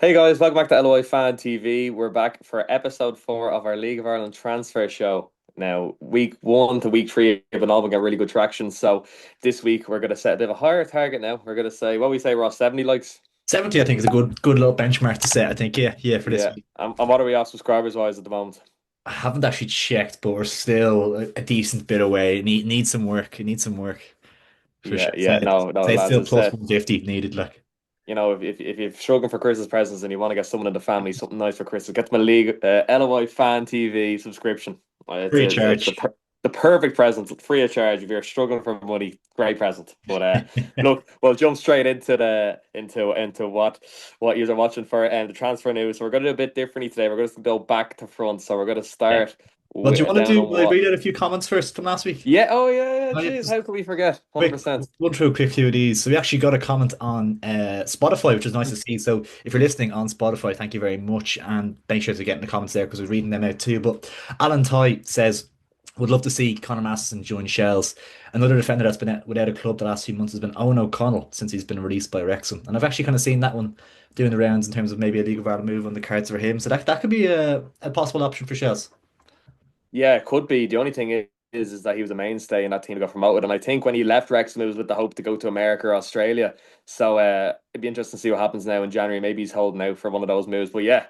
Hey guys, welcome back to LOI Fan TV. We're back for episode 4 of our League of Ireland transfer show. Now, week 1 to week 3 have been all been getting really good traction. So this week we're going to set a bit of a higher target now. We're going to say, what we say, Ross, 70 likes? 70, I think, is a good little benchmark to set. I think, yeah, for this Yeah. week. And what are we off subscribers wise at the moment? I haven't actually checked, but we're still a decent bit away. Need some work. It needs some work for Yeah, sure. yeah, no, no, Say it's lads, still as I plus said, 150 needed, like if you're struggling for Christmas presents and you want to get someone in the family something nice for Christmas, get them a League LOI Fan TV subscription. free of It's charge. the perfect present, free of charge. If you're struggling for money, great present. But look, we'll jump straight into what you're watching for and the transfer news. So we're going to do a bit differently today. We're going to go back to front. So we're going to Yeah. start What do you want to down do? on Will I what. read out a few comments first from last week? Yeah, oh yeah, yeah. Oh, yeah, Jeez, just how could we forget? quick 100%. run through a quick few of these. So we actually got a comment on Spotify, which is nice to see. So if you're listening on Spotify, thank you very much, and make sure to get in the comments there because we're reading them out too. But Alan Ty says, "Would love to see Conor Masterson join Shells. Another defender that's been without a club the last few months has been Owen O'Connell since he's been released by Wrexham, and I've actually kind of seen that one doing the rounds in terms of maybe a League of Ireland move on the cards for him. So that could be a possible option for Shells. Yeah, it could be. The only thing is that he was a mainstay in that team that got promoted. And I think when he left Wrexham, it was with the hope to go to America or Australia. So it'd be interesting to see what happens now in January. Maybe he's holding out for one of those moves. But yeah,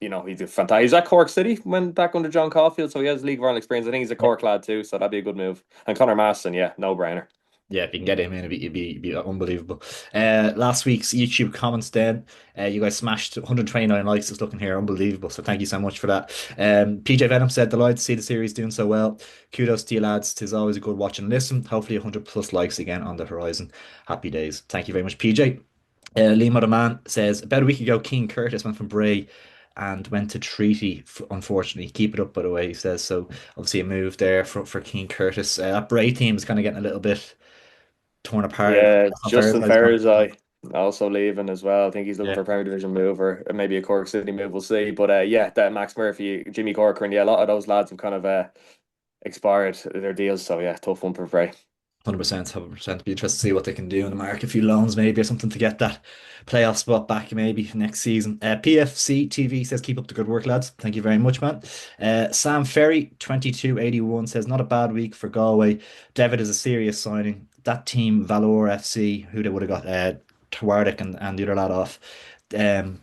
he's a fantastic. He's at Cork City, went back under John Caulfield, so he has League of Ireland experience. I think he's a Cork lad too, so that'd be a good move. And Connor Masson, yeah, no brainer. Yeah, if you can get him in, it'd be unbelievable. Last week's YouTube comments then, you guys smashed 129 likes. Just looking here, unbelievable. So thank you so much for that. PJ Venom said, delighted to see the series doing so well. Kudos to you lads. Tis always a good watch and listen. Hopefully 100 plus likes again on the horizon. Happy days. Thank you very much, PJ. Liam the man says, about a week ago, Keane Curtis went from Bray and went to Treaty, unfortunately. Keep it up, by the way, he says. So obviously a move there for Keane Curtis. That Bray team is kind of getting a little bit torn apart. Yeah, How Justin Thursday's gone. Fair's also leaving as well. I think he's looking Yeah, for a Premier Division move or maybe a Cork City move. We'll see. But yeah, that Max Murphy, Jimmy Corcoran, yeah, a lot of those lads have kind of expired their deals. So yeah, tough one for Bray. 100%, 100%. Be interested to see what they can do in the market. A few loans maybe or something to get that playoff spot back maybe next season. PFC TV says, keep up the good work, lads. Thank you very much, man. Sam Ferry, 2281 says, not a bad week for Galway. Devitt is a serious signing. That team, Valor FC, who they would have got Twardick and the other lad off. Um,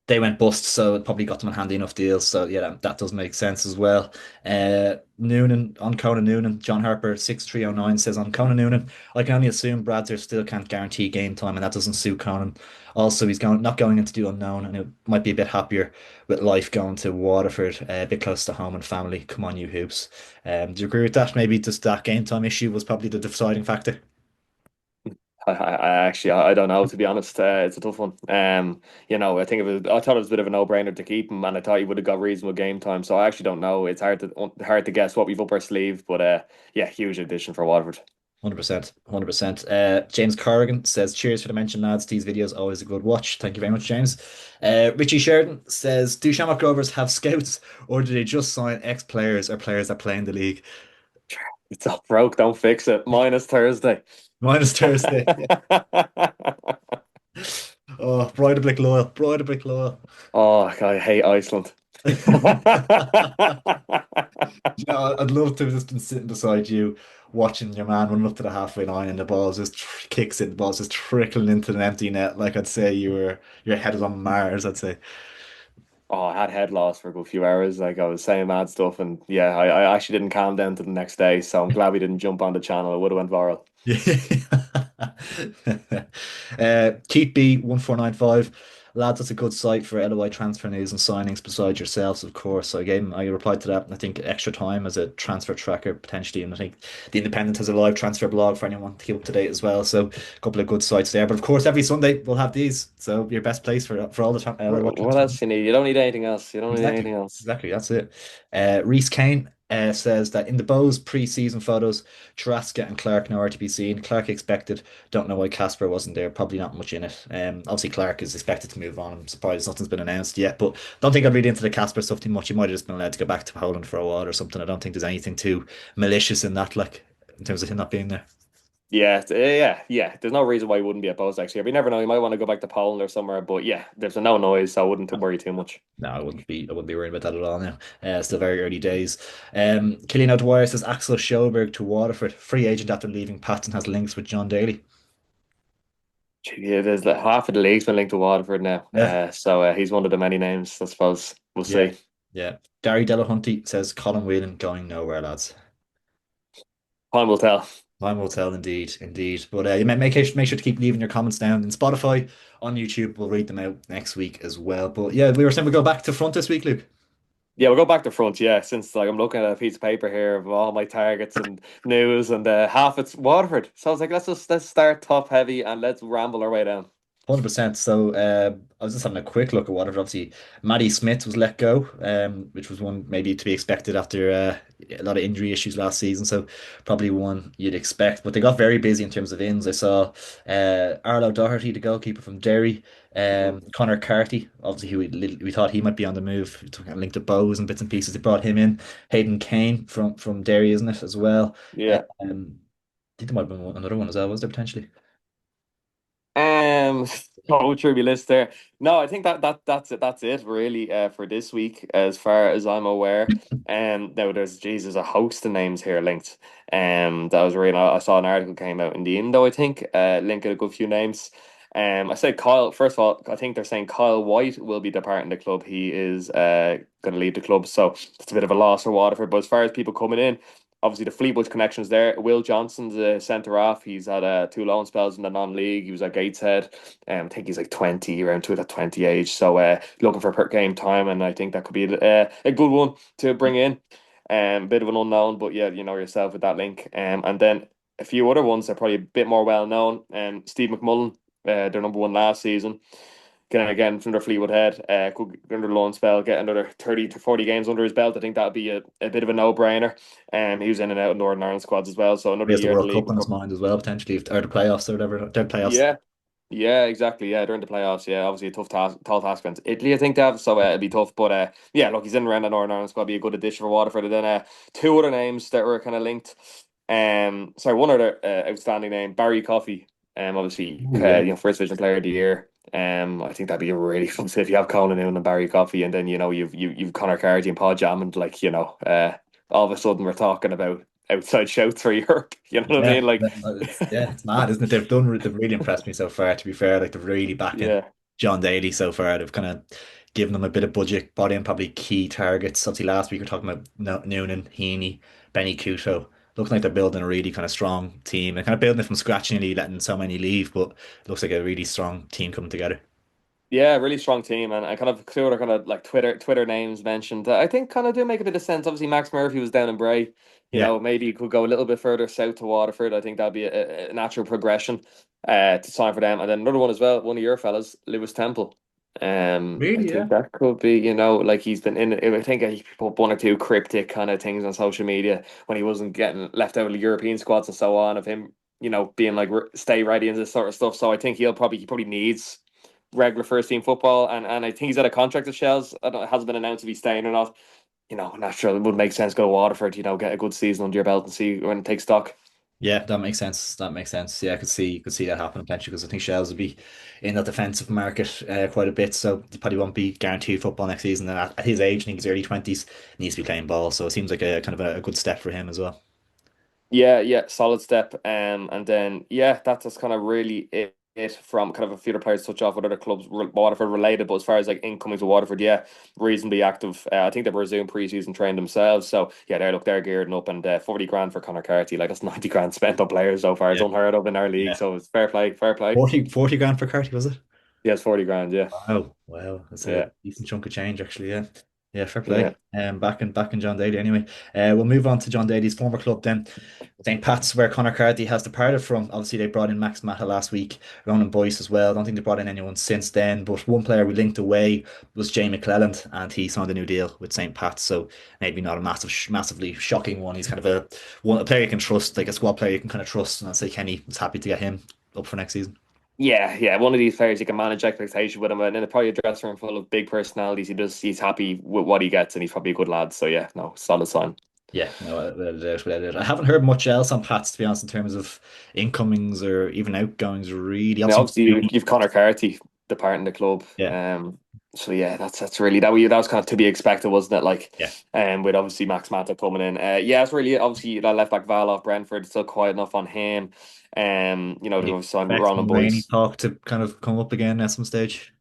they went bust, so it probably got them a handy enough deal. So yeah, that does make sense as well. Noonan on Conan Noonan, John Harper 6309 says on Conan Noonan, I can only assume Bradzer still can't guarantee game time, and that doesn't suit Conan. Also, he's going not going into the unknown, and it might be a bit happier with life going to Waterford, a bit close to home and family. Come on, you hoops. Do you agree with that? Maybe just that game time issue was probably the deciding factor. I actually I don't know, to be honest. It's a tough one. I thought it was a bit of a no-brainer to keep him, and I thought he would have got reasonable game time. So I actually don't know. It's hard to guess what we've up our sleeve, but yeah, huge addition for Waterford. 100%, 100%. James Corrigan says, cheers for the mention, lads. These videos always a good watch. Thank you very much, James. Richie Sheridan says, do Shamrock Rovers have scouts or do they just sign ex-players or players that play in the league? It's all broke. Don't fix it. Minus Thursday. Minus Thursday. Oh, Bride of Blick Loyal. Bride of Blick Loyal. Oh, God, I hate Iceland. I'd love to have just been sitting beside you watching your man run up to the halfway line and the ball just kicks it, the ball's just trickling into an empty net. Like I'd say your head is on Mars, I'd say. Oh, I had head loss for a good few hours. Like I was saying mad stuff, and yeah, I actually didn't calm down to the next day. So I'm glad we didn't jump on the channel. It would have went viral. Yeah. Keith B 1495. Lads, that's a good site for LOI transfer news and signings besides yourselves, of course. So again, I replied to that. And I think extra time as a transfer tracker potentially. And I think the Independent has a live transfer blog for anyone to keep up to date as well. So a couple of good sites there. But of course, every Sunday we'll have these. So your best place for all the LOI What transfer. else you need? You don't need anything else. You don't need Exactly. anything else. Exactly. That's it. Reese Kane says that in the Bows pre-season photos, Charaska and Clark nowhere to be seen. Clark expected. Don't know why Casper wasn't there. Probably not much in it. Obviously Clark is expected to move on. I'm surprised nothing's been announced yet, but don't think I'd read into the Casper stuff too much. He might have just been allowed to go back to Poland for a while or something. I don't think there's anything too malicious in that, like in terms of him not being there. yeah. There's no reason why he wouldn't be at both next year. But you never know. He might want to go back to Poland or somewhere. But yeah, there's no noise, so I wouldn't worry too much. No, I wouldn't be worried about that at all now. Still very early days. Killian O'Dwyer says Axel Shelbourne to Waterford, free agent after leaving Patton, has links with John Daly. Yeah, there's like half of the league's been linked to Waterford now. Yeah, So he's one of the many names. I suppose we'll yeah, see. yeah. Gary Delahunty says Colin Whelan going nowhere, lads. Time will tell. Time will tell, indeed, indeed. But you make sure to keep leaving your comments down in Spotify, on YouTube. We'll read them out next week as well. But yeah, we were saying we go back to front this week, Luke. Yeah, we'll go back to front. Yeah, since like I'm looking at a piece of paper here of all my targets and news, and half it's Waterford. So I was like, let's start top heavy and let's ramble our way down. 100%. So I was just having a quick look at Waterford. Obviously, Maddie Smith was let go, which was one maybe to be expected after a lot of injury issues last season. So probably one you'd expect. But they got very busy in terms of ins. I saw Arlo Doherty, the goalkeeper from Derry, Mhm. Connor Carty, obviously who we thought he might be on the move. We took a link to Bowes and bits and pieces. They brought him in. Hayden Kane from Derry, isn't it, as well? Yeah. I think there might have been another one as well, was there potentially? Um, go through my list there. No, I think that's it. That's it really for this week, as far as I'm aware. Now there's Jesus a host of names here linked. That was really I saw an article came out in the Indo, I think, linking a good few names. I said Kyle. First of all, I think they're saying Kyle White will be departing the club. He is going to leave the club, so it's a bit of a loss for Waterford. But as far as people coming in, obviously the Fleetwood connections there. Will Johnson's a centre off. He's had two loan spells in the non-league. He was at Gateshead. I think he's like 20, around to that 20 age. So looking for per game time, and I think that could be a good one to bring in. Bit of an unknown, but yeah, you know yourself with that link. And then a few other ones are probably a bit more well known. Steve McMullen, their number one last season. Again from their Fleetwood head, could get under the loan spell, get another 30 to 40 games under his belt. I think that'd be a bit of a no-brainer. He was in and out of Northern Ireland squads as well, so He another has the year in the World league. Cup on his mind as well, potentially, or the playoffs or whatever. They're playoffs. Yeah, yeah, exactly. Yeah, during the playoffs, yeah, obviously a tall task against Italy, I think they have. So it'd be tough, but yeah, look, he's in and around the Northern Ireland squad, be a good addition for Waterford. And then two other names that were kind of linked. Sorry, one other outstanding name, Barry Coffey. Obviously, Oh yeah. first division player of the year. I think that'd be a really fun fit if you have Conan Noon and Barry Coffey, and then you've Connor Carty and Paul Hammond. Like all of a sudden we're talking about outside shouts for Europe. You know what I Yeah, mean? Like, it's mad, isn't it? They've really impressed me so far, to be fair. Like they've really backing yeah. John Daly so far. They've kind of given them a bit of budget, brought in probably key targets. Obviously last week we were talking about Noonan, Heaney, Benny Couto. Looking like they're building a really kind of strong team. They're kind of building it from scratch, nearly letting so many leave, but it looks like a really strong team coming together. Yeah, really strong team, and I kind of two other kind of like Twitter names mentioned. That I think kind of do make a bit of sense. Obviously, Max Murphy was down in Bray. Yeah. Maybe he could go a little bit further south to Waterford. I think that'd be a natural progression to sign for them. And then another one as well, one of your fellas, Lewis Temple. I Really, yeah. think that could be, like he's been in. I think he put one or two cryptic kind of things on social media when he wasn't getting left out of the European squads and so on. Of him, being like stay ready and this sort of stuff. So I think he probably needs regular first team football, and I think he's had a contract at Shells. I don't, it hasn't been announced if he's staying or not. Naturally, it would make sense go to Waterford. Get a good season under your belt and see when it takes stock. Yeah, that makes sense. That makes sense. Yeah, I could see that happening potentially because I think Shells will be in that defensive market quite a bit, so he probably won't be guaranteed football next season. And at his age, I think he's early 20s, needs to be playing ball, so it seems like a kind of a good step for him as well. Yeah, yeah, solid step. And then yeah, that's just kind of really it from kind of a few other players to touch off with other clubs Waterford related. But as far as like incoming to Waterford, yeah, reasonably active. I think they've resumed preseason training themselves. So yeah, they're gearing up, and 40 grand for Connor Carty, like that's 90 grand spent on players so far. It's Yeah, unheard of in our league. yeah. So it's fair play, fair play. 40 grand for Carty, was it? Yes, 40 grand. Yeah, Wow, wow, that's a yeah, decent chunk of change actually. Yeah, yeah, fair yeah. play. Back in John Daly anyway. We'll move on to John Daly's former club then, St. Pat's, where Connor Carty has departed from. Obviously, they brought in Max Mata last week, Ronan Boyce as well. I don't think they brought in anyone since then, but one player we linked away was Jay McClelland, and he signed a new deal with St. Pat's. So maybe not a massively shocking one. He's kind of a player you can trust, like a squad player you can kind of trust. And I'd say Kenny was happy to get him up for next season. Yeah, yeah. One of these players you can manage expectation with him, and then probably a dressing room full of big personalities. He's happy with what he gets, and he's probably a good lad. So yeah, no, solid sign. Yeah, no, without a doubt, without a doubt. I haven't heard much else on Pats, to be honest, in terms of incomings or even outgoings, really. Now, Obviously, obviously, you've Conor Carty departing the club. yeah, So yeah, that's really that was kind of to be expected, wasn't it? Like, yeah. with obviously Max Mata coming in. Yeah, it's really obviously that left back Val off Brentford. It's still quiet enough on him. They've You obviously signed expect Ronan Mulroney Boyce. talk to kind of come up again at some stage?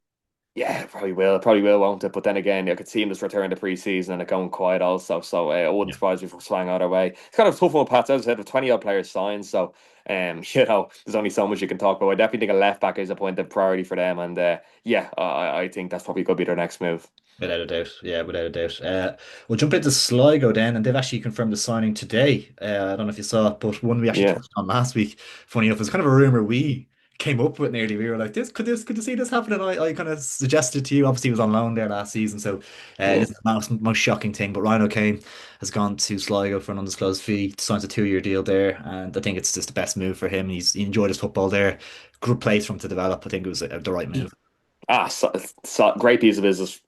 Yeah, probably will, won't it? But then again, I could see him just return to pre-season and it going quiet also. So I wouldn't Yeah. surprise me if it swang either way. It's kind of tough one, Pat. As I said, with 20 odd players signed, so there's only so much you can talk about. I definitely think a left back is a point of priority for them, and yeah, I think that's probably going to be their next move. Without a doubt. Yeah, without a doubt. We'll jump into Sligo then, and they've actually confirmed the signing today. I don't know if you saw it, but one we actually Yeah. touched on last week. Funny enough, it was kind of a rumor we came up with nearly. We were like, could you see this happen? And I kind of suggested to you. Obviously, he was on loan there last season, so it Yeah. isn't the most shocking thing. But Ryan O'Kane has gone to Sligo for an undisclosed fee, signs a 2 year deal there, and I think it's just the best move for him. He enjoyed his football there. Good place for him to develop. I think it was the right move. Great piece of business.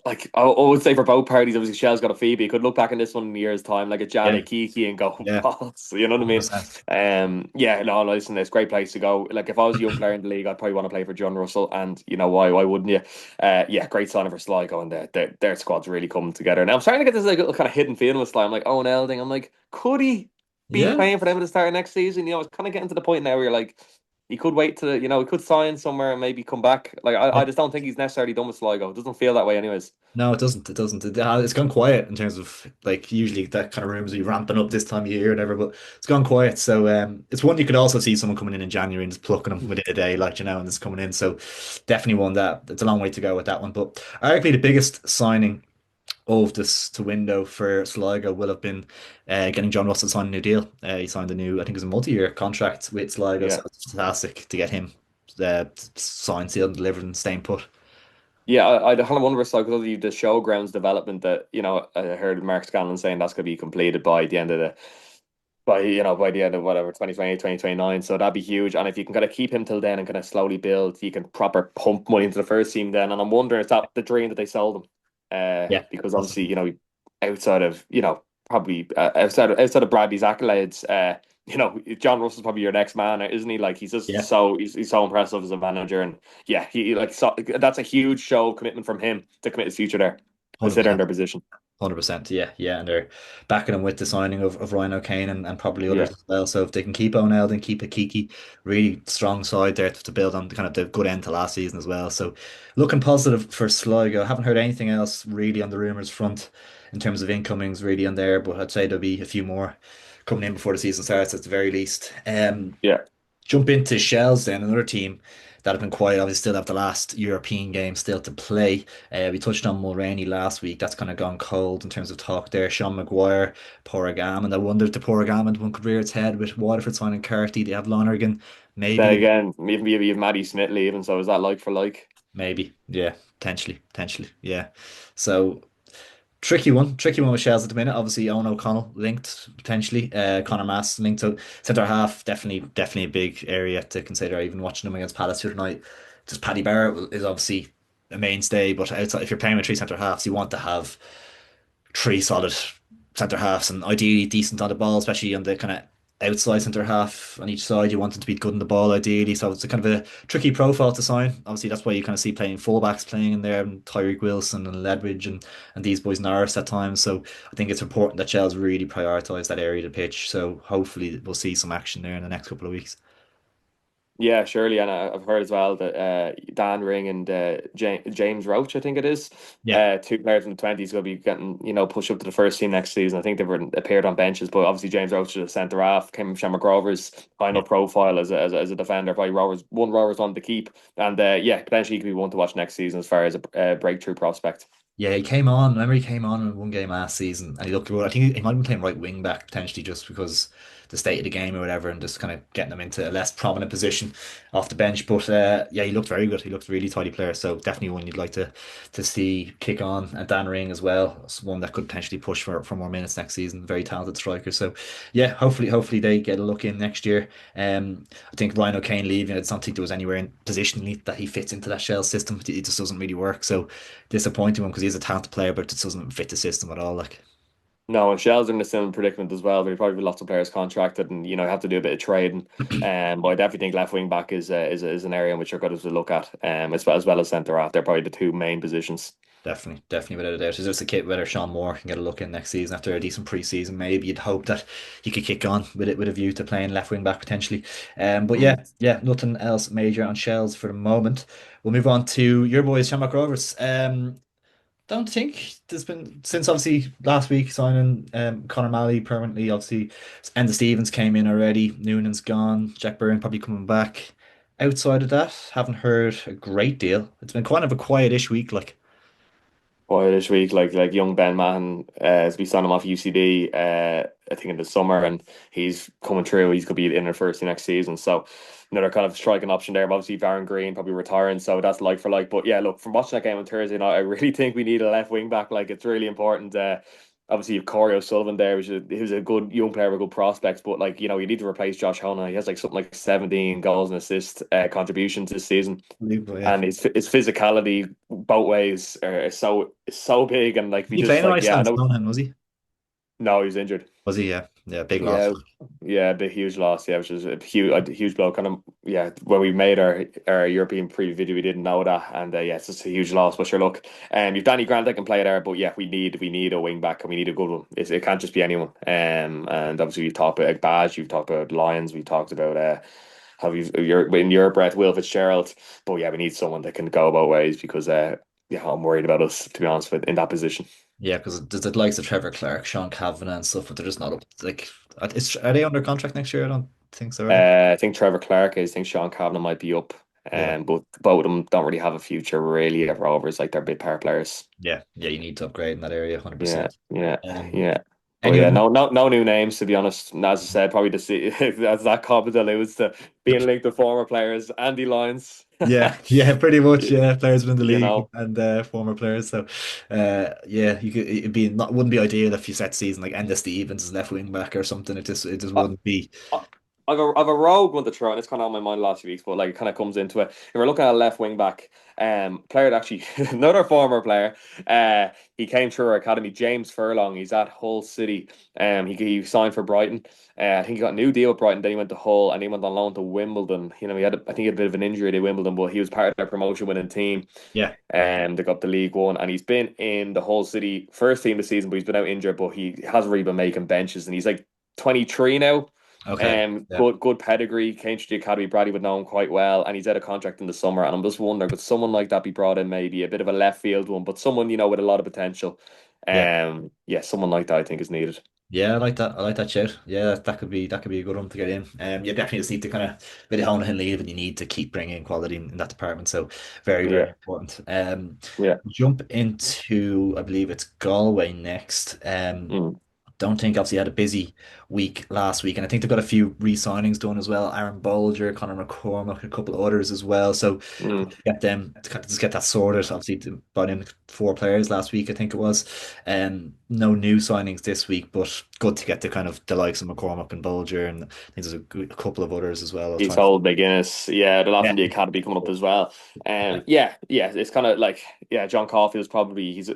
Like I would say for both parties, obviously Shell's got a fee, but you could look back in this one in a year's time, like a Yeah, Jana Kiki, and go, yeah, balls. You know what I mean? 100%. Yeah, no, listen, it's a great place to go. Like if I was a young player in the league, I'd probably want to play for John Russell, and you know why? Why wouldn't you? Yeah, great signing for Sligo, and their squad's really coming together. Now I'm starting to get this like little kind of hidden feeling with Sligo. I'm like, Owen Elding. I'm like, could he be Yeah. playing for them at the start of next season? You know, it's kind of getting to the point now where you're like, he could wait to, he could sign somewhere and maybe come back. Like I just don't think he's necessarily done with Sligo. It doesn't feel that way, anyways. No, it doesn't. It doesn't. It's gone quiet in terms of like usually that kind of rumors be ramping up this time of year or whatever, but it's gone quiet. So it's one you could also see someone coming in January and just plucking them within a day, like and it's coming in. So definitely one that it's a long way to go with that one. But arguably the biggest signing of this to window for Sligo will have been getting John Russell signed a new deal. He signed a new, I think it was a multi-year contract with Sligo, so Yeah. it's fantastic to get him signed, sealed, and delivered and staying put. Yeah, I kind of wonder if like the showgrounds development that I heard Mark Scanlon saying that's going to be completed by the end of the by the end of whatever 2028, 2029. So that'd be huge. And if you can kind of keep him till then and kind of slowly build, you can proper pump money into the first team then. And I'm wondering if that the dream that they sold him. Yeah, Because obviously possibly. outside of probably outside of Bradley's accolades, John Russell's probably your next man, isn't he? Like Yeah, he's so impressive as a manager, and yeah, that's a huge show of commitment from him to commit his future there, considering 100%. their position. 100%, yeah, yeah, and they're backing him with the signing of Ryan O'Kane and probably Yeah. others as well. So if they can keep Owen Eldon, keep a Kiki, really strong side there to build on kind of the good end to last season as well. So looking positive for Sligo. I haven't heard anything else really on the rumours front in terms of incomings really on there, but I'd say there'll be a few more coming in before the season starts at the very least. Yeah. Jump into Shells then, another team that have been quiet. Obviously, still have the last European game still to play. We touched on Mulroney last week. That's kind of gone cold in terms of talk there. Sean Maguire, Porragam, and I wonder if the Porragam one could rear its head with Waterford signing Carty. They have Lonergan, Then maybe, again, maybe you've Maddie Smith leaving, so is that like for like? maybe, yeah, potentially, yeah. So tricky one with Shells at the minute. Obviously, Owen O'Connell linked potentially. Conor Mass linked to centre half. Definitely a big area to consider. Even watching them against Palace here tonight, just Paddy Barrett is obviously a mainstay. But outside, if you're playing with three centre halves, you want to have three solid centre halves and ideally decent on the ball, especially on the kind of outside centre half on each side. You want them to be good on the ball ideally. So it's a kind of a tricky profile to sign. Obviously, that's why you kind of see playing fullbacks playing in there and Tyreek Wilson and Ledridge and these boys Norris at times. So I think it's important that Chelsea really prioritise that area of the pitch. So hopefully we'll see some action there in the next couple of weeks. Yeah, surely, and I've heard as well that Dan Ring and James Roach, I think it is, Yeah. two players in the 20s, going to be getting pushed up to the first team next season. I think they've appeared on benches, but obviously James Roach is a centre half, came from Shamrock Rovers, high Yeah. enough profile as a defender. Probably Rovers wanted to keep, and yeah, potentially he could be one to watch next season as far as a breakthrough prospect. Yeah, he came on. Remember, he came on in one game last season, and he looked good. I think he might have been playing right wing back potentially, just because the state of the game or whatever, and just kind of getting him into a less prominent position off the bench. But yeah, he looked very good. He looked a really tidy player. So definitely one you'd like to see kick on. And Dan Ring as well, it's one that could potentially push for more minutes next season. Very talented striker. So yeah, hopefully they get a look in next year. I think Ryan O'Kane leaving, I don't think there was anywhere in positionally that he fits into that shell system. It just doesn't really work. So disappointing one because he's a talented player, but it just doesn't fit the system at all. Like, No, and Shell's in a similar predicament as well. There's probably lots of players contracted, and have to do a bit of trading. But I definitely think left wing back is an area in which you're going to look at. As well as centre half. They're probably the two main positions. Definitely, definitely without a doubt. It's just a kid whether Sean Moore can get a look in next season after a decent pre-season. Maybe you'd hope that he could kick on with it with a view to playing left wing back potentially. But Mm. yeah, nothing else major on Shells for the moment. We'll move on to your boys, Shamrock Rovers. Don't think there's been since obviously last week signing Conor Malley permanently. Obviously, Enda Stevens came in already. Noonan's gone. Jack Byrne probably coming back. Outside of that, haven't heard a great deal. It's been kind of a quiet-ish week. Like, Boy, this week, like young Ben Mahon, as we signed him off UCD, I think in the summer, and he's coming through. He's going to be in the first next season, so another kind of striking option there. But obviously, Varron Green probably retiring, so that's like for like. But yeah, look, from watching that game on Thursday night, I really think we need a left wing back. Like it's really important. Obviously, you've Corey O'Sullivan there, he was a good young player with good prospects, but like you need to replace Josh Hona. He has like something like 17 goals and assist contributions this season, unbelievable, yeah. and his physicality both ways is so big, and like we He just playing all like right yeah, I since know. Stoneham, was he? No, he's injured. Was he? Yeah, yeah, big loss. Yeah, yeah, big huge loss. Yeah, which is a huge blow. Kind of yeah. When we made our European preview video, we didn't know that, and yeah, it's just a huge loss. But sure, look, you've Danny Grant that can play there, but yeah, we need a wing back, and we need a good one. It can't just be anyone. And obviously we've talked about Badge, you've talked about Lions, we've talked about how you're in your breath, Will Fitzgerald. But yeah, we need someone that can go both ways because yeah, I'm worried about us to be honest with in that position. Yeah, because there's the likes of Trevor Clark, Sean Cavanagh, and stuff, but they're just not up. Like, are they under contract next year? I don't think so, are they? I think Trevor Clark is. I think Sean Cavanagh might be up. Yeah, But both of them don't really have a future really at Rovers. Like they're big power players. yeah, yeah. You need to upgrade in that area, Yeah, 100%. yeah, Um, yeah. But yeah, anyone? no new names to be honest. And as I said, probably to see as that comment alludes to being linked to former players, Andy Lyons. Yeah, yeah, pretty much. Yeah, players within the You league know, and former players. So, yeah, you could it'd be not wouldn't be ideal if you set season like Enda Stevens as left wing back or something. It just I, wouldn't be. I- I've a rogue one to throw, and it's kind of on my mind last few weeks, but like it kind of comes into it. If we're looking at a left wing back, player that actually another former player, he came through our academy, James Furlong. He's at Hull City. He signed for Brighton. I think he got a new deal with Brighton. Then he went to Hull, and he went on loan to Wimbledon. I think he had a bit of an injury to Wimbledon, but he was part of their promotion winning team. Yeah. They got the League One, and he's been in the Hull City first team this season, but he's been out injured. But he hasn't really been making benches, and he's like 23 now. Okay. Yeah. Good pedigree. Came to the academy. Bradley would know him quite well, and he's out of contract in the summer. And I'm just wondering, could someone like that be brought in? Maybe a bit of a left field one, but someone with a lot of potential. Yeah. Yeah, someone like that I think is needed. Yeah, I like that. I like that shout. Yeah, that could be a good one to get in. You definitely just need to kind of bit of hone and leave, and you need to keep bringing quality in that department. So very, very Yeah, important. yeah. Jump into I believe it's Galway next. Mm, Don't think obviously had a busy week last week, and I think they've got a few re-signings done as well. Aaron Bolger, Conor McCormack, a couple of others as well. So mm. get them to kind of just get that sorted. Obviously, brought in 4 players last week, I think it was. No new signings this week, but good to get the kind of the likes of McCormack and Bolger, and I think there's a couple of others as well. I was He's trying to. old McGuinness. Yeah, the lad Yeah, from the academy coming up as well. yeah, Yeah. It's kind of like John Caulfield's probably he's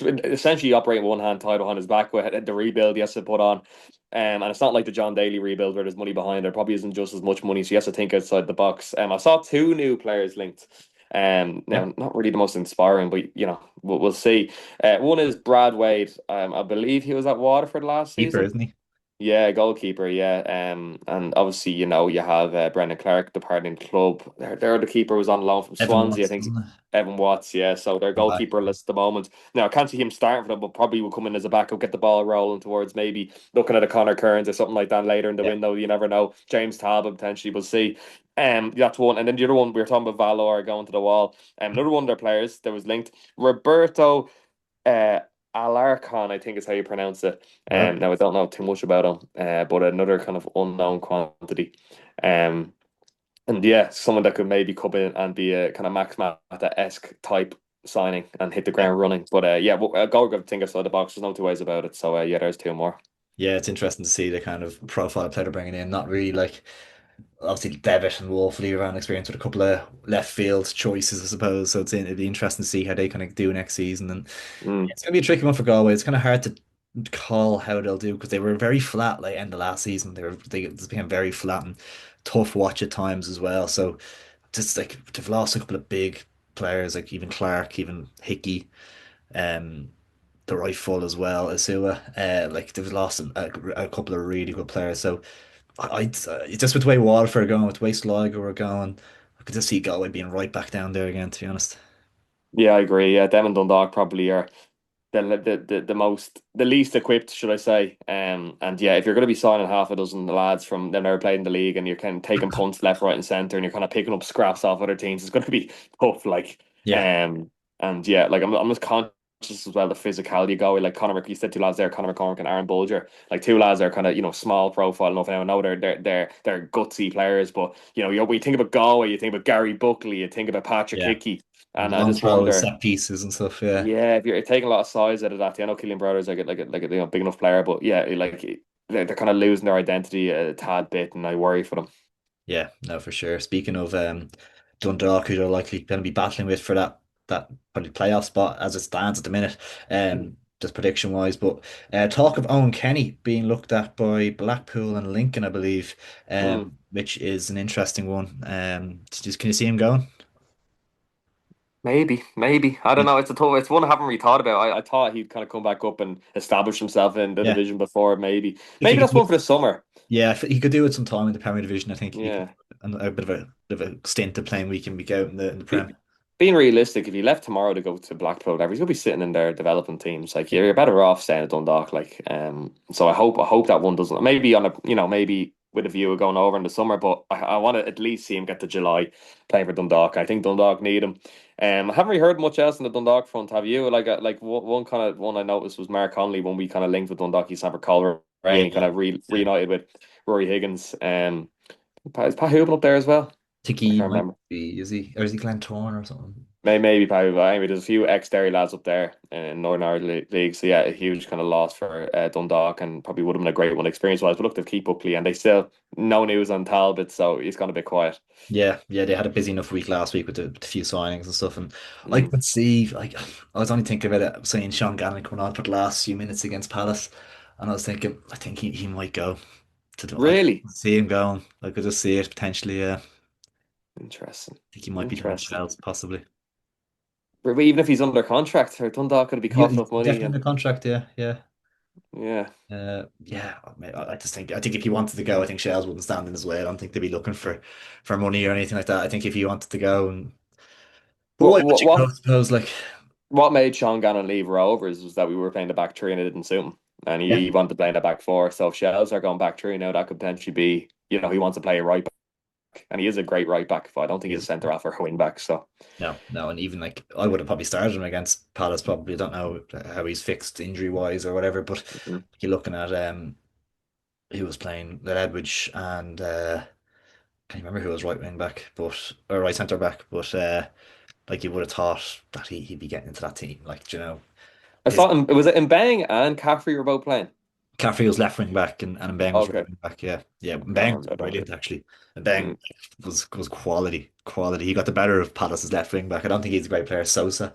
essentially operating one hand tied behind his back with the rebuild he has to put on. And it's not like the John Daly rebuild where there's money behind. There probably isn't just as much money, so he has to think outside the box. I saw two new players linked. yeah. Now not really the most inspiring, but we'll see. One is Brad Wade. I believe he was at Waterford last Keeper, season. isn't he? Yeah, goalkeeper. Yeah, and obviously you have Brendan Clark departing club. Their other keeper was on loan from Evan Swansea. I Watts, think wasn't it? Evan Watts. Yeah, so their Come back. goalkeeper list at the moment. Now I can't see him starting for them, but probably will come in as a backup, get the ball rolling towards maybe looking at a Connor Kearns or something like that later in the Yeah, window. You never know. James Talbot potentially. We'll see. That's one, and then the other one we were talking about Valor going to the wall. Another one of their players that was linked, Roberto. Uh, Alarcon, I think is how you pronounce it. okay. Now I don't know too much about him, but another kind of unknown quantity. Um, and yeah, someone that could maybe come in and be a kind of Max Mata-esque type signing and hit the Yeah. ground running. But yeah, go think outside the box. There's no two ways about it. So yeah, there's two more. Yeah, it's interesting to see the kind of profile player they're bringing in. Not really like obviously Devitt and Wolf leave around experience with a couple of left field choices, I suppose. So it'd be interesting to see how they kind of do next season. And Mm. it's gonna be a tricky one for Galway. It's kind of hard to. call how they'll do because they were very flat like end of last season. They just became very flat and tough watch at times as well. So just like they've lost a couple of big players, like even Clark, even Hickey, um, the right full as well, Asua. Like they've lost a couple of really good players. So just with the way Waterford are going, with the way Sligo are going, I could just see Galway being right back down there again. To be honest. Yeah, I agree. Yeah, them and Dundalk probably are the least equipped, should I say? And yeah, if you're going to be signing half a dozen lads from they've never played in the league, and you're kind of taking punts left, right, and centre, and you're kind of picking up scraps off other teams, it's going to be tough. Yeah, Um, and yeah, I'm just conscious as well the physicality go. Like you said, two lads there, Conor McCormick and Aaron Bulger. Like two lads are kind of small profile enough. And I know they're gutsy players, but when you think about Galway, you think about Gary Buckley, you think about Patrick yeah. Hickey, and I Long just throws, wonder. set pieces and stuff. Yeah. Yeah, if you're taking a lot of size out of that, I know Killian Brothers like a big enough player, but yeah, they're kind of losing their identity a tad bit, and I worry for them. Yeah, no, for sure. Speaking of Dundalk, who they're likely going to be battling with for that probably playoff spot as it stands at the minute, just prediction wise. But talk of Owen Kenny being looked at by Blackpool and Lincoln, I believe, Mm. which is an interesting one. Just can you see him going? Maybe. I don't know. It's one I haven't really thought about. I thought he'd kind of come back up and establish himself in the Yeah, I division before. think Maybe he that's could. one for the summer. Yeah, he could do it sometime in the Premier Division. I think he could, Yeah. and a bit of a stint of playing week in week out in the Prem. Be, Being realistic, if he left tomorrow to go to Blackpool, he's gonna be sitting in there developing teams. Like you're better off staying at Dundalk. So I hope that one doesn't. Maybe maybe with a view of going over in the summer, but I want to at least see him get to July playing for Dundalk. I think Dundalk need him. I haven't really heard much else in the Dundalk front. Have you? Like one kind of one I noticed was Mark Connolly when we kind of linked with Dundalk. He signed for Coleraine. Yeah, He kind of yeah. reunited with Rory Higgins. Is Pat Hoopen up there as well? Think I he can't might remember. be, is he, or is he Glentoran or something? Maybe probably, but anyway, there's a few ex-Derry lads up there in Northern Ireland League. So yeah, a huge kind of loss for Dundalk, and probably would have been a great one experience-wise. But look, they've keep Buckley, and they still no news on Talbot, so he's gone a bit quiet. Yeah, they had a busy enough week last week with the few signings and stuff, and I Mm. could see, like, I was only thinking about it, seeing Sean Gannon coming on for the last few minutes against Palace, and I was thinking, I think he might go I could Really see him going, I could just see it potentially, yeah. I interesting. think he might be doing Interesting. Shells, possibly. But even if he's under contract, for Dundalk could be coughing He's up money, definitely in and the contract, yeah, yeah. yeah. Yeah, I just think if he wanted to go, I think Shells wouldn't stand in his way. I don't think they'd be looking for money or anything like that. I think if he wanted to go, and but What why would what you go? I what suppose like what made Sean Gannon leave Rovers was that we were playing the back three and it didn't suit him, and yeah, he wanted to play in the back four. So if Shells are going back three now, that could potentially be he wants to play a right back, and he is a great right back. But I don't think he's a he's centre half or a wing back. So. no, and even like I would have probably started him against Palace. Probably don't know how he's fixed injury wise or whatever. But Mhm. you're looking at he was playing the Edwidge and can't remember who was right wing back, but or right centre back. But like you would have thought that he'd be getting into that team. Like I his thought it was it Mbang and Caffrey were both playing. Caffrey was left wing back and Mbeng was right Okay, wing back. Yeah, yeah. I can't Mbeng was remember. I don't brilliant remember. actually. Mbeng Mm. was quality. He got the better of Palace's left wing back. I don't think he's a great player. Sosa,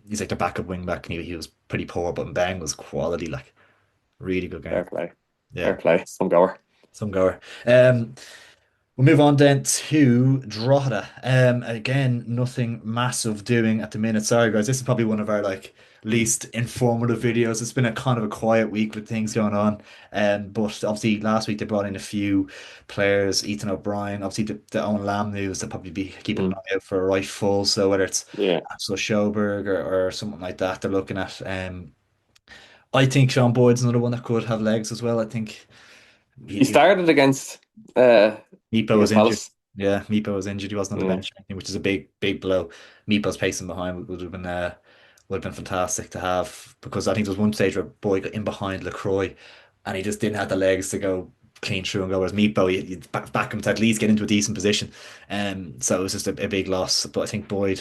he's like the backup wing back, and he was pretty poor. But Mbeng was quality, like really good game. Fair play, fair Yeah, play. Some goer. some goer. We'll move on then to Drogheda. Again, nothing massive doing at the minute. Sorry, guys. This is probably one of our like least informative videos. It's been a kind of a quiet week with things going on. But obviously last week they brought in a few players, Ethan O'Brien. Obviously the Owen Lamb news. They'll probably be keeping an Mm. eye out for a right full. So whether it's Yeah, Axel Sjoberg or something like that, they're looking at. I think Sean Boyd's another one that could have legs as well. I think he he, started uh Meepo was against injured. Palace. Yeah, Meepo was injured. He wasn't on the Yeah, bench or anything, which is a big blow. Meepo's pacing behind would have been fantastic to have because I think there was one stage where Boy got in behind LaCroix and he just didn't have the legs to go clean through and go. Whereas Meepo, you back him to at least get into a decent position. So it was just a big loss. But I think Boyd,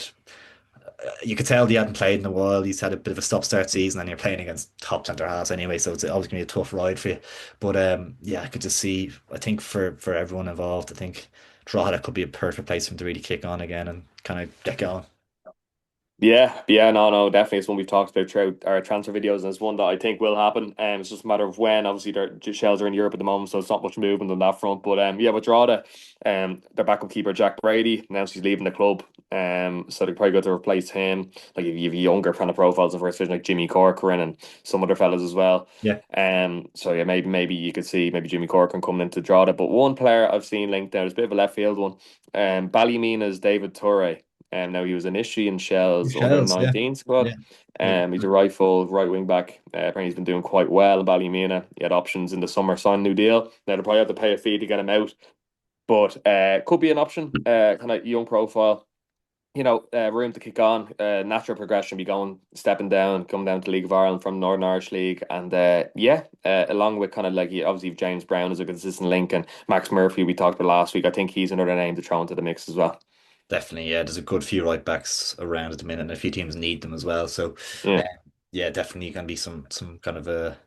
you could tell he hadn't played in a while. He's had a bit of a stop-start season, and you're playing against top centre halves anyway, so it's always going to be a tough ride for you. But yeah, I could just see. I think for everyone involved, I think Drogheda could be a perfect place for him to really kick on again and kind of get going. Yeah, no, no, definitely. It's one we've talked about throughout our transfer videos, and it's one that I think will happen. It's just a matter of when. Obviously, their shells are in Europe at the moment, so it's not much movement on that front. But yeah, with Drogheda, their backup keeper Jack Brady announced he's leaving the club. So they're probably going to replace him. Like if you have younger kind of profiles in first division, like Jimmy Corcoran and some other fellas as well. Yeah, So yeah, maybe you could see maybe Jimmy Corcoran coming into Drogheda. But one player I've seen linked down is a bit of a left field one. Ballymena's David Toure. Now he was initially in Shell's under Shells. Yeah, 19 squad. yeah, yeah. He's a right wing back. Apparently he's been doing quite well in Ballymena. He had options in the summer, signed a new deal. Now they'll probably have to pay a fee to get him out, but could be an option. Kind of young profile. Room to kick on. Natural progression, be going, stepping down, come down to League of Ireland from Northern Irish League, and along with kind of like obviously James Brown is a consistent link, and Max Murphy we talked about last week. I think he's another name to throw into the mix as well. Definitely, yeah. There's a good few right backs around at the minute, and a few teams need them as well. So, Yeah. uh, yeah, definitely can be some kind of a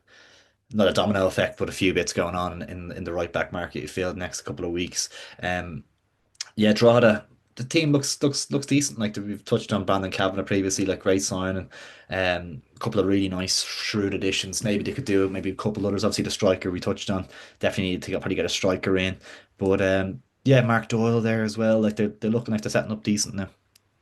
not a domino effect, but a few bits going on in the right back market. You feel the next couple of weeks. Um, yeah, Drogheda, the team looks decent. Like we've touched on Brandon Kavanagh previously, like great signing. A couple of really nice shrewd additions. Maybe they could do maybe a couple others. Obviously, the striker we touched on definitely need to probably get a striker in. But yeah, Mark Doyle there as well. Like they're looking like they're setting up decent now,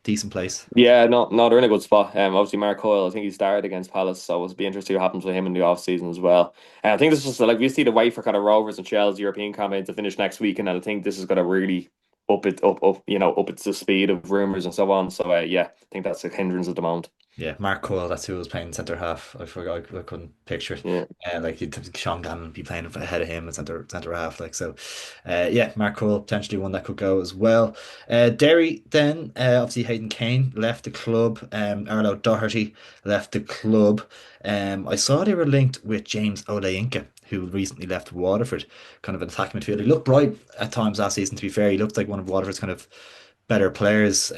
decent place. Yeah, no, they're in a good spot. Obviously Mark Hoyle, I think he started against Palace, so it'll be interesting what happens with him in the off season as well. And I think this is just like we see the wait for kind of Rovers and Shell's European campaign to finish next week, and I think this is going to really up its the speed of rumours and so on. So yeah, I think that's a hindrance at the moment. Yeah, Mark Coyle, that's who was playing centre half. I forgot, I couldn't picture it. Yeah. Like Sean Gannon be playing ahead of him at centre half. Like so, yeah, Mark Coyle potentially one that could go as well. Derry then obviously Hayden Kane left the club. Arlo Doherty left the club. I saw they were linked with James Oleinka, who recently left Waterford, kind of an attacking midfielder. He looked bright at times last season. To be fair, he looked like one of Waterford's kind of better players.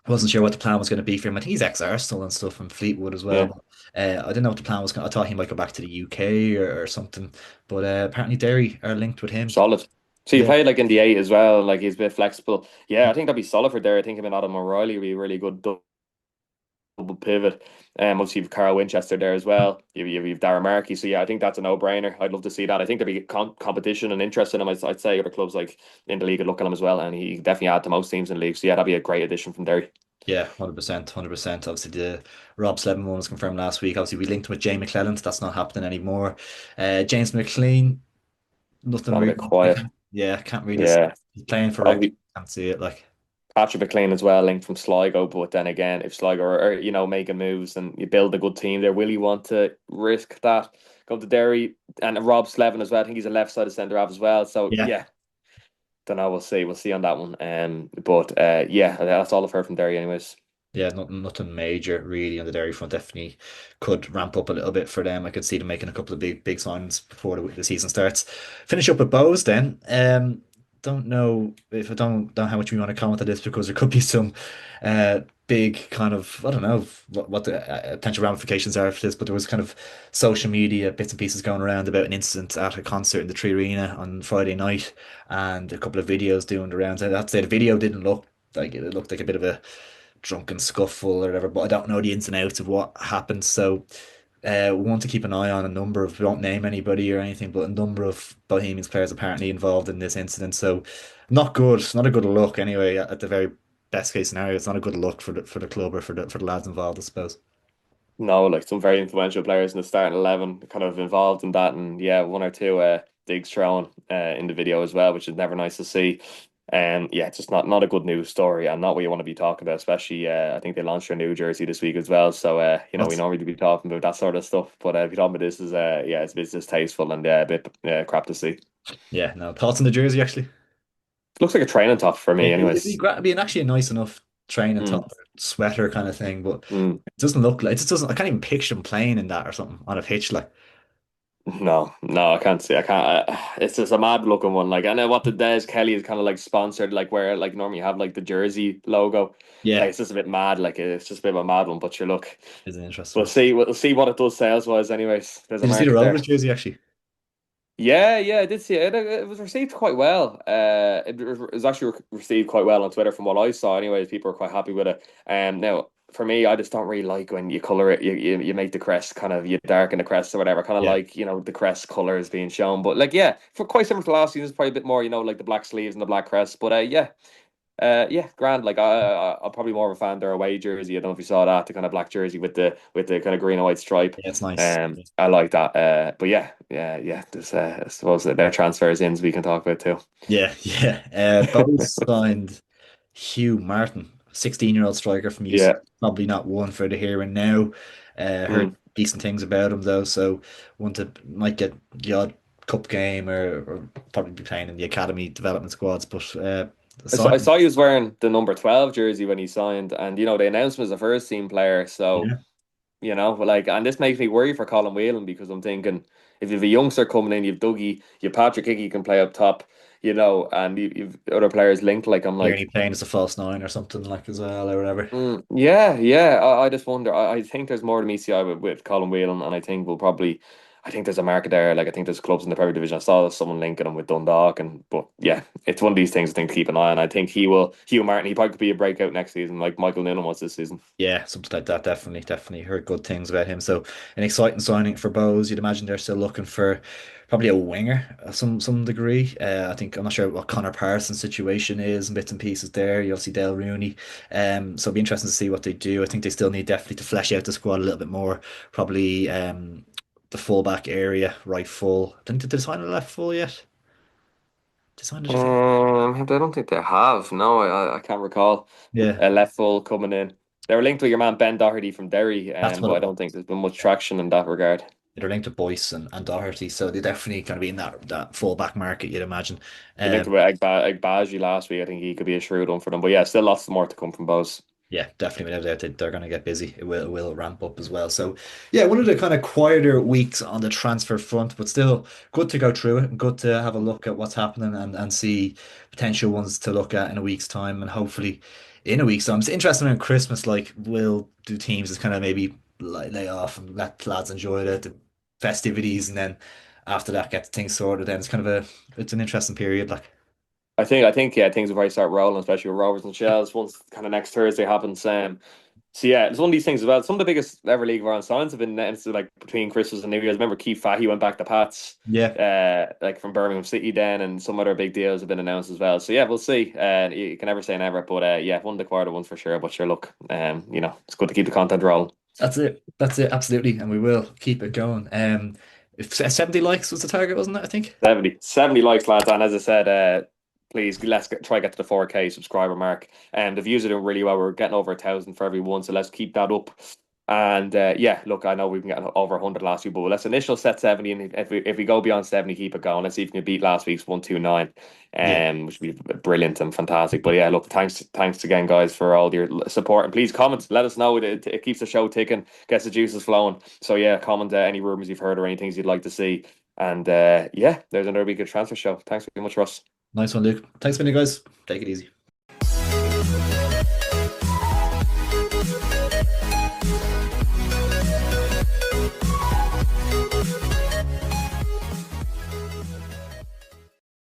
Wasn't sure what the plan was going to be for him. I think he's ex-Arsenal and stuff from Fleetwood as well. Yeah. But, I didn't know what the plan was. I thought he might go back to the UK or something. But apparently Derry are linked with him. Solid. So you Yeah, played like in the eight as well, like he's a bit flexible. Yeah, I think that'd be solid for there. I think him and Adam O'Reilly would be a really good double pivot. Obviously you've Carl Winchester there as well. You've Darren Markey. So yeah, I think that's a no-brainer. I'd love to see that. I think there'd be competition and interest in him. I'd say other clubs like in the league would look at him as well, and he definitely add to most teams in the league. So yeah, that'd be a great addition from Derry. yeah, 100%, 100%. Obviously, the Rob Slevin one was confirmed last week. Obviously, we linked with Jay McClelland. That's not happening anymore. James McLean, nothing Gone a really. bit quiet. I can't really see. Yeah. He's playing for Wrexham. Obviously Can't see it. Like, Patrick McLean as well, linked from Sligo. But then again, if Sligo are making moves and you build a good team there, will you want to risk that? Go to Derry and Rob Slevin as well. I think he's a left side of centre half as well. So yeah, yeah, don't know. We'll see. We'll see on that one. But yeah, that's all I've heard from Derry, anyways. yeah, nothing major really on the Derry front. Definitely could ramp up a little bit for them. I could see them making a couple of big signings before the season starts. Finish up with Bows then. Don't know if I don't know how much we want to comment on this because there could be some big kind of I don't know what the potential ramifications are for this, but there was kind of social media bits and pieces going around about an incident at a concert in the Tree Arena on Friday night, and a couple of videos doing the rounds. And I'd say the video didn't look like it looked like a bit of a drunken scuffle or whatever, but I don't know the ins and outs of what happened. So we want to keep an eye on a number of, we won't name anybody or anything, but a number of Bohemians players apparently involved in this incident. So not good, not a good look anyway, at the very best case scenario. It's not a good look for the club or for the lads involved, I suppose. No, like some very influential players in the starting 11 kind of involved in that. And yeah, one or two digs thrown in the video as well, which is never nice to see. Yeah, it's just not a good news story and not what you want to be talking about, especially I think they launched their new jersey this week as well. So we What's normally be talking about that sort of stuff. But if you're talking about this is yeah, it's a bit distasteful and a bit crap to see. yeah, no thoughts on the jersey actually? Looks like a training top for Yeah, me, it'd anyways. be actually a nice enough training Mm, top sweater kind of thing, but mm. it doesn't look like it just doesn't. I can't even picture him playing in that or something on a pitch like. No, I can't see. I can't. It's just a mad looking one. Like, I know what the Des Kelly is kind of like sponsored, like where like normally you have like the jersey logo. Like, Yeah, it's just a bit mad. Like, it's just a bit of a mad one. But you look, is an interesting we'll one. see. We'll see what it does sales wise. Anyways, there's a Did you see the market there. Rovers jersey actually? Yeah, I did see it. It was received quite well. It was actually received quite well on Twitter from what I saw. Anyways, people were quite happy with it. Now, for me, I just don't really like when you color it. You make the crest kind of, you darken the crest or whatever. Kind of Yeah. like, the crest colors being shown. But like, yeah, for quite similar to last season, it's probably a bit more, like the black sleeves and the black crest. But yeah. Yeah, grand. Like I'm probably more of a fan of their away jersey. I don't know if you saw that, the kind of black jersey with the kind of green and white stripe. Yeah, it's nice. I like that. But yeah, yeah, yeah. There's I suppose that their transfers ins we can talk about too. Yeah, yeah. Both signed Hugh Martin, 16-year-old striker from UC. Yeah. Probably not one for the here and now. Heard Mm. decent things about him though, so one to might get the odd cup game or probably be playing in the academy development squads. But I sign, saw he was wearing the number 12 jersey when he signed, and they announced him as a first team player. So yeah, like, and this makes me worry for Colin Whelan because I'm thinking if you've a youngster coming in, you've Dougie, you've Patrick Hickey can play up top, and you've other players linked. Like I'm Tierney like, playing as a false nine or something like as well or whatever. yeah, yeah. I just wonder. I think there's more to meet the eye with Colin Whelan, and I think we'll probably. I think there's a market there. Like I think there's clubs in the Premier Division. I saw someone linking him with Dundalk, but yeah, it's one of these things I think to keep an eye on. I think he will. Hugh Martin, he probably could be a breakout next season, like Michael Noonan was this season. Yeah, something like that. Definitely, definitely heard good things about him. So an exciting signing for Bows. You'd imagine they're still looking for probably a winger of some degree. I think I'm not sure what Connor Parsons' situation is and bits and pieces there. You obviously Dale Rooney. So it'll be interesting to see what they do. I think they still need definitely to flesh out the squad a little bit more. Probably the fullback area, right full. Did they sign a left full yet? They signed a different. I don't think they have. No, I can't recall Yeah, a left full coming in. They were linked with your man Ben Doherty from Derry, that's what but it I was. don't think there's been much traction in that regard. They're linked to Boyce and Doherty, so they're definitely going to be in that fullback market, you'd imagine. They linked Um, with Agbaji last week. I think he could be a shrewd one for them. But yeah, still lots more to come from Bose. yeah, definitely without doubt they're going to get busy. It will ramp up as well. So yeah, one of the kind of quieter weeks on the transfer front, but still good to go through it and good to have a look at what's happening and see potential ones to look at in a week's time and hopefully in a week's time. It's interesting around Christmas, like will do teams just kind of maybe lay off and let lads enjoy the festivities and then after that get things sorted. Then it's an interesting period. Like I think yeah, things will probably start rolling, especially with Rovers and Shells once kind of next Thursday happens. So yeah, it's one of these things as well. Some of the biggest ever League of Ireland signings have been announced like between Christmas and New Year's. Remember Keith Fahey went back to Pats, yeah. like from Birmingham City then, and some other big deals have been announced as well. So yeah, we'll see. You can never say never, but yeah, one of the quieter ones for sure. But sure, look, it's good to keep the content rolling. That's it. That's it. Absolutely. And we will keep it going. If 70 likes was the target, wasn't it? I think. 70 likes, lads. And as I said, please try get to the 4K subscriber mark. And the views are doing really well. We're getting over 1,000 for every one, so let's keep that up. And yeah, look, I know we've been getting over 100 last week, but let's initial set 70, and if we go beyond 70, keep it going. Let's see if we can beat last week's 129, Yeah. which would be brilliant and fantastic. But yeah, look, thanks again, guys, for all your support, and please comment, let us know. It keeps the show ticking, gets the juices flowing. So yeah, comment any rumors you've heard or anything you'd like to see. And yeah, there's another week of transfer show. Thanks very much, Russ. Nice one, Luke. Thanks, many guys. Take it easy.